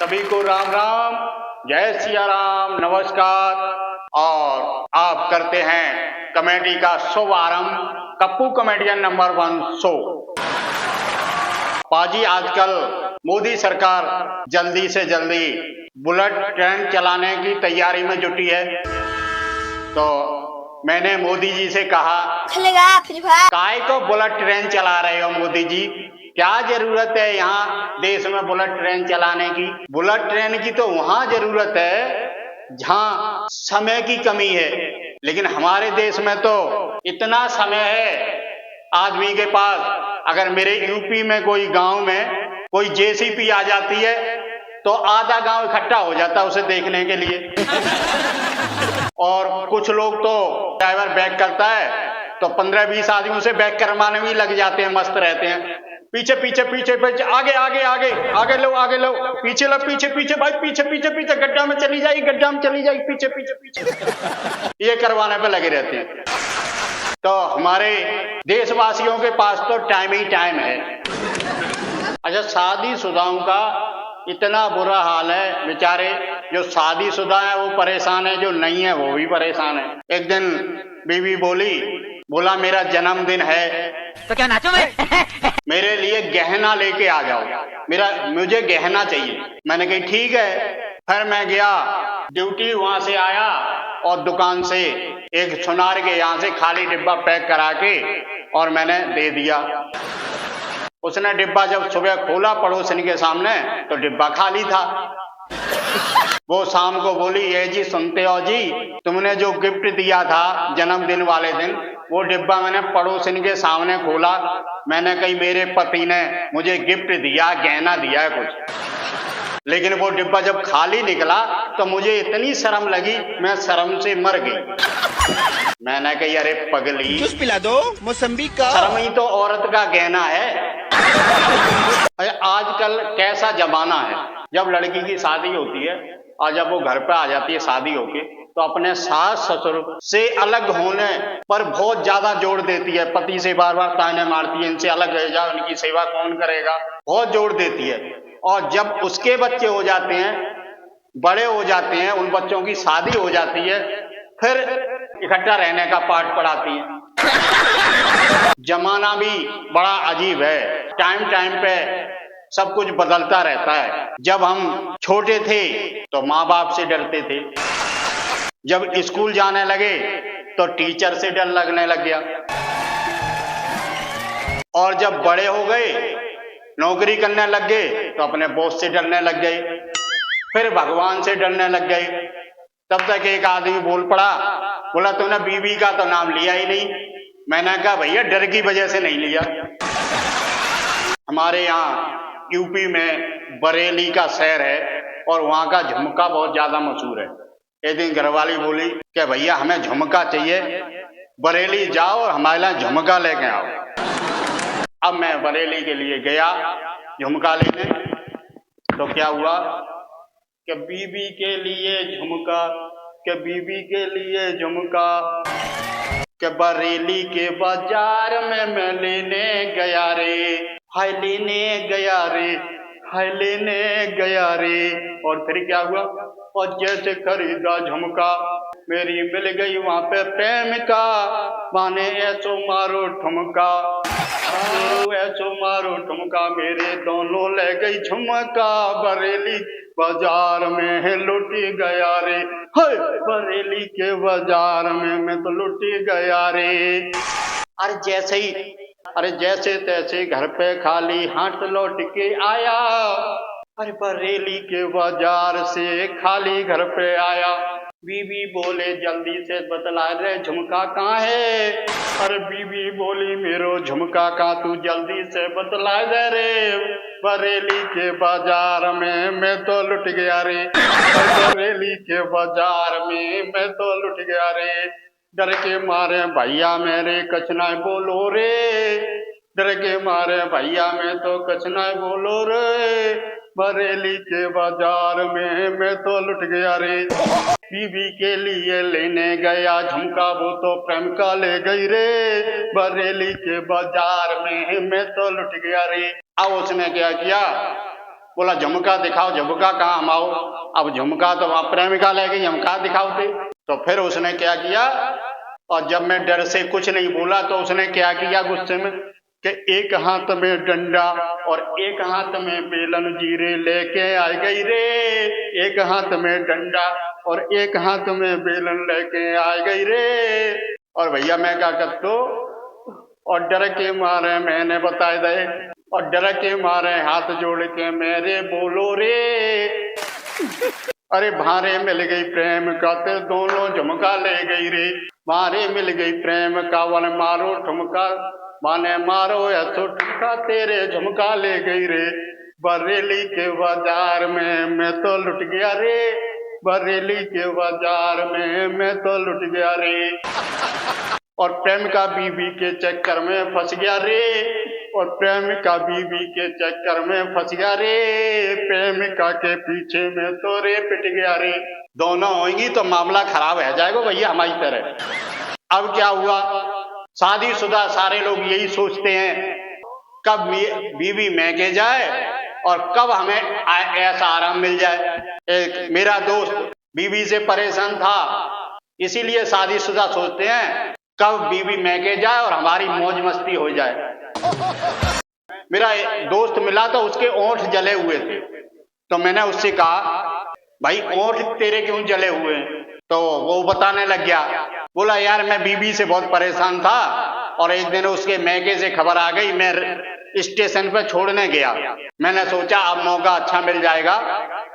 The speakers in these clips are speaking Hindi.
सभी को राम राम, जय सिया राम, नमस्कार। और आप करते हैं कॉमेडी का शुभारंभ कप्पू कॉमेडियन नंबर 1 शो। पाजी आजकल मोदी सरकार जल्दी से जल्दी बुलेट ट्रेन चलाने की तैयारी में जुटी है। तो मैंने मोदी जी से कहा, काय को बुलेट ट्रेन चला रहे हो मोदी जी? क्या जरूरत है यहाँ देश में बुलेट ट्रेन चलाने की? बुलेट ट्रेन की तो वहां जरूरत है जहां समय की कमी है, लेकिन हमारे देश में तो इतना समय है आदमी के पास। अगर मेरे यूपी में कोई गांव में कोई जेसीबी आ जाती है तो आधा गांव इकट्ठा हो जाता है उसे देखने के लिए। और कुछ लोग तो ड्राइवर बैक करता है तो 15-20 आदमी उसे बैक करवाने में लग जाते हैं, मस्त रहते हैं। पीछे पीछे पीछे पीछे, आगे आगे आगे आगे लो, आगे लो, पीछे लो, पीछे पीछे भाई, पीछे पीछे पीछे, गड्ढा में चली जाएगी, गड्ढा में चली जाएगी, पीछे पीछे पीछे, ये करवाने पे लगे रहते हैं। तो हमारे देशवासियों के पास तो टाइम ही टाइम है। अच्छा, शादीशुदाओं का इतना बुरा हाल है, बेचारे जो शादीशुदा है वो परेशान है, जो नहीं है वो भी परेशान है। एक दिन बीवी बोला मेरा जन्मदिन है तो क्या नाचो मैं? मेरे लिए गहना लेके आ जाओ, मुझे गहना चाहिए। मैंने कही ठीक है। फिर मैं गया ड्यूटी, वहां से आया और दुकान से एक सुनार के यहाँ से खाली डिब्बा पैक करा के और मैंने दे दिया। उसने डिब्बा जब सुबह खोला पड़ोसन के सामने तो डिब्बा खाली था। वो शाम को बोली, ये जी सुनते हो जी, तुमने जो गिफ्ट दिया था जन्मदिन वाले दिन, वो डिब्बा मैंने पड़ोसन के सामने खोला। मैंने कही मेरे पति ने मुझे गिफ्ट दिया, गहना दिया है कुछ, लेकिन वो डिब्बा जब खाली निकला तो मुझे इतनी शर्म लगी, मैं शर्म से मर गई। मैंने कही अरे पगली, जूस पिला दो मौसम्बी का। शर्म ही तो औरत का गहना है। आजकल कैसा जमाना है, जब लड़की की शादी होती है और जब वो घर पे आ जाती है शादी होके, तो अपने सास ससुर से अलग होने पर बहुत ज्यादा जोर देती है। पति से बार बार ताने मारती है, इनसे अलग रह जाओ, इनकी सेवा कौन करेगा, बहुत जोर देती है। और जब उसके बच्चे हो जाते हैं, बड़े हो जाते हैं, उन बच्चों की शादी हो जाती है, फिर इकट्ठा रहने का पाठ पढ़ाती है। जमाना भी बड़ा अजीब है, टाइम टाइम पे सब कुछ बदलता रहता है। जब हम छोटे थे तो माँ बाप से डरते थे, जब स्कूल जाने लगे तो टीचर से डर लगने लग गया, और जब बड़े हो गए नौकरी करने लग गए तो अपने बॉस से डरने लग गए, फिर भगवान से डरने लग गए। तब तक एक आदमी बोला तूने बीवी का तो नाम लिया ही नहीं। मैंने कहा भैया डर की वजह से नहीं लिया। हमारे यहाँ यूपी में बरेली का शहर है और वहाँ का झुमका बहुत ज्यादा मशहूर है। एक दिन घरवाली बोली कि भैया हमें झुमका चाहिए, बरेली जाओ और हमारे लिए झुमका लेके आओ। अब मैं बरेली के लिए गया झुमका लेने, तो क्या हुआ कि बीबी के लिए झुमका, कि बीबी के लिए झुमका, कि बरेली के बाजार में मैं लेने गया रे, हाय लेने गया रे, हाय लेने गया रे। और फिर क्या हुआ, और जैसे खरीदा झुमका मेरी मिल गई वहां पे प्रेमिका, माने ऐसो मारो ठुमका, ऐसो मारो ठुमका, मेरे दोनों ले गई झुमका, बरेली बाजार में लुट गया रे, हाय बरेली के बाजार में मैं तो लुट गया रे। अरे जैसे तैसे घर पे खाली हाथ लौट के आया, अरे बरेली के बाजार से खाली घर पे आया। बीवी बोले जल्दी से बतला रे झुमका कहाँ है। अरे बीवी बोली मेरो झुमका का तू जल्दी से बतला दे रे, बरेली के बाजार में मैं तो लुट गया रे, बरेली के बाजार में मैं तो लुट गया रे। डर के मारे भैया मेरे कछ ना बोलो रे, डर के मारे भैया मैं तो कछ ना बोलो रे, बरेली के बाजार में मैं तो लुट गया रे। बीवी के लिए लेने गया झुमका, वो तो प्रेम का ले गई रे, बरेली के बाजार में मैं तो लुट गया रे। अब उसने क्या किया, बोला झुमका दिखाओ, झुमका कहाँ हम आओ, अब झुमका तो वहां प्रेमिका ले गई, हम कहाँ दिखाओते। तो फिर उसने क्या किया, और जब मैं डर से कुछ नहीं बोला तो उसने क्या किया गुस्से में कि एक हाथ में डंडा और एक हाथ में बेलन जीरे लेके आ गई रे, एक हाथ में डंडा और एक हाथ में बेलन लेके आ गई रे। और भैया मैं क्या करता, और डर के मारे मैंने बता दे, और डर के मारे हाथ जोड़ के मेरे बोलो रे। अरे भारे मिल गई प्रेम का ते दोनों झुमका ले गई रे, भारे मिल गई प्रेम का वन मारो ठुमका, माने मारो या तो ठुमका तेरे झुमका ले गई रे। बरेली के बाजार में मैं तो लुट गया रे, बरेली के बाजार में मैं तो लुट गया रे। और प्रेमिका बीबी के चक्कर में फंस गया रे, और प्रेमिका बीबी के चक्कर में फंस गया रे, प्रेमिका के पीछे में तो रे पिट गया रे। दोनों होंगी तो मामला खराब है जाएगा भैया हमारी तरह। अब क्या हुआ, शादीशुदा सारे लोग यही सोचते हैं कब बीवी महके जाए और कब हमें ऐसा आराम मिल जाए। एक मेरा दोस्त बीवी से परेशान था, इसीलिए शादीशुदा सोचते हैं कब बीवी महके जाए और हमारी मौज मस्ती हो जाए। मेरा दोस्त मिला तो उसके ओंठ जले हुए थे, तो मैंने उससे कहा भाई ओंठ तेरे क्यों जले हुए हैं, तो वो बताने लग गया, बोला यार मैं बीबी से बहुत परेशान था और एक दिन उसके मैके से खबर आ गई, मैं स्टेशन पर छोड़ने गया, मैंने सोचा अब मौका अच्छा मिल जाएगा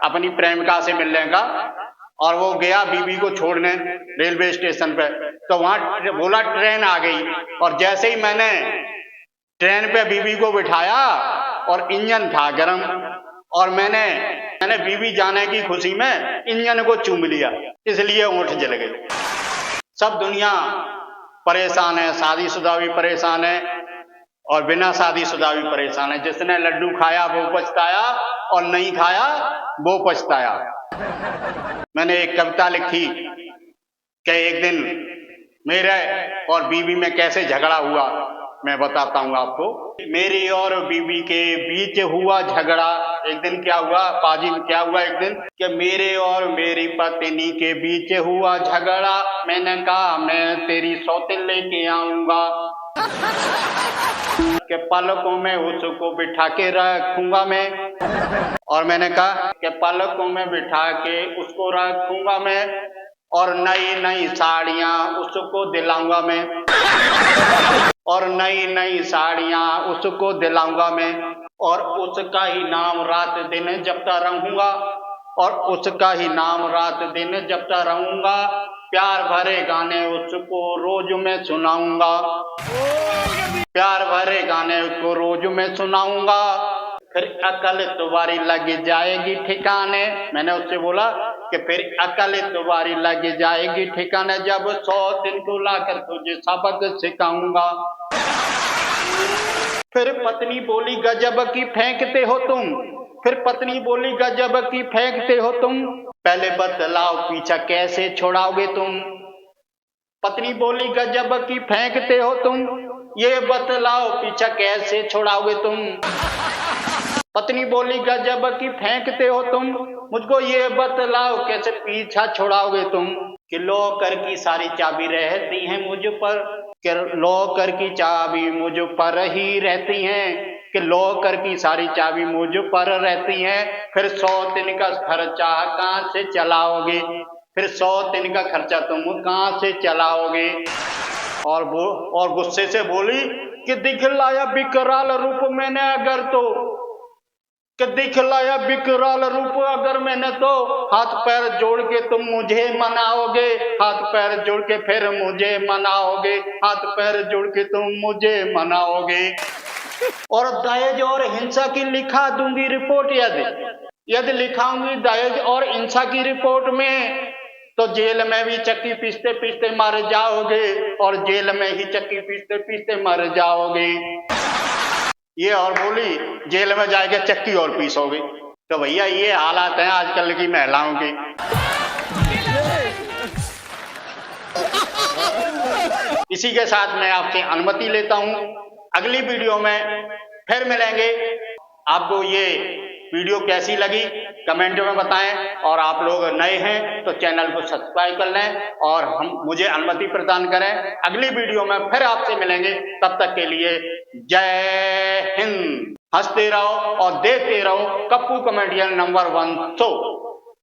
अपनी प्रेमिका से मिलने का, और वो गया बीबी को छोड़ने रेलवे स्टेशन पे। तो वहां बोला ट्रेन आ गई, और जैसे ही मैंने ट्रेन पे बीबी को बिठाया और इंजन था गरम, और मैंने बीबी जाने की खुशी में इंजन को चूम लिया, इसलिए ओंठ जल गए। सब दुनिया परेशान है, शादीशुदा भी परेशान है और बिना शादीशुदा भी परेशान है। जिसने लड्डू खाया वो पछताया और नहीं खाया वो पछताया। मैंने एक कविता लिखी कि एक दिन मेरे और बीवी में कैसे झगड़ा हुआ, मैं बताता हूँ आपको। मेरी और बीवी के बीच हुआ झगड़ा। एक दिन क्या हुआ पाजी, क्या हुआ एक दिन कि मेरे और मेरी पत्नी के बीच हुआ झगड़ा। मैंने कहा मैं तेरी सौतेन लेके आऊंगा, कि पलकों में उसको बिठा के रखूंगा मैं, और मैंने कहा कि पलकों में बिठा के उसको रखूंगा मैं, और नई नई साड़ियां उसको दिलाऊंगा मैं, और नई नई साड़ियां उसको दिलाऊंगा मैं, और उसका ही नाम रात दिन जपता रहूंगा, और उसका ही नाम रात दिन जपता रहूंगा। प्यार भरे गाने उसको रोज में सुनाऊंगा, प्यार भरे गाने उसको रोज में सुनाऊंगा, फिर अकल तुम्हारी लग जाएगी ठिकाने। मैंने उससे बोला कि फिर अकल तुम्हारी लग जाएगी ठिकाने, जब 100 दिन को लाकर तुझे सबक सिखाऊंगा। फिर पत्नी बोली गजब की फेंकते हो तुम, फिर पत्नी बोली गजब की फेंकते हो तुम, पहले बतलाओ पीछा कैसे छोड़ाओगे तुम। पत्नी बोली गजब की फेंकते हो तुम, ये बतलाओ पीछा कैसे छोड़ाओगे तुम। पत्नी बोली गजब की फेंकते हो तुम, मुझको ये बतलाओ कैसे पीछा छोड़ाओगे तुम। कि लॉकर की सारी चाबी रहती है मुझ पर, कि लॉकर की चाबी मुझ पर ही रहती है, कि लॉकर की सारी चाबी मुझ पर रहती है। फिर 100 दिन का खर्चा कहाँ से चलाओगे, फिर 100 दिन का खर्चा तुम कहाँ से चलाओगे। और गुस्से से बोली कि दिखलाया विकराल रूप मैंने अगर तो, कि दिखलाया विकराल रूप अगर मैंने तो, हाथ पैर जोड़ के तुम मुझे मनाओगे, हाथ पैर जोड़ के फिर मुझे मनाओगे, हाथ पैर जोड़ के तुम मुझे मनाओगे। और दहेज और हिंसा की लिखा दूंगी रिपोर्ट, यदि लिखाऊंगी दहेज और हिंसा की रिपोर्ट में, तो जेल में भी चक्की पीसते पीसते मर जाओगे, और जेल में ही चक्की पीसते पीसते मर जाओगे। ये और बोली जेल में जाके चक्की और पीसोगे। तो भैया ये हालात हैं आजकल की महिलाओं की। इसी के साथ मैं आपसे अनुमति लेता हूं, अगली वीडियो में फिर मिलेंगे। आपको ये वीडियो कैसी लगी कमेंट में बताएं, और आप लोग नए हैं तो चैनल को सब्सक्राइब कर लें और मुझे अनुमति प्रदान करें। अगली वीडियो में फिर आपसे मिलेंगे, तब तक के लिए जय हिंद। हंसते रहो और देखते रहो कप्पू कॉमेडियन नंबर 1 शो।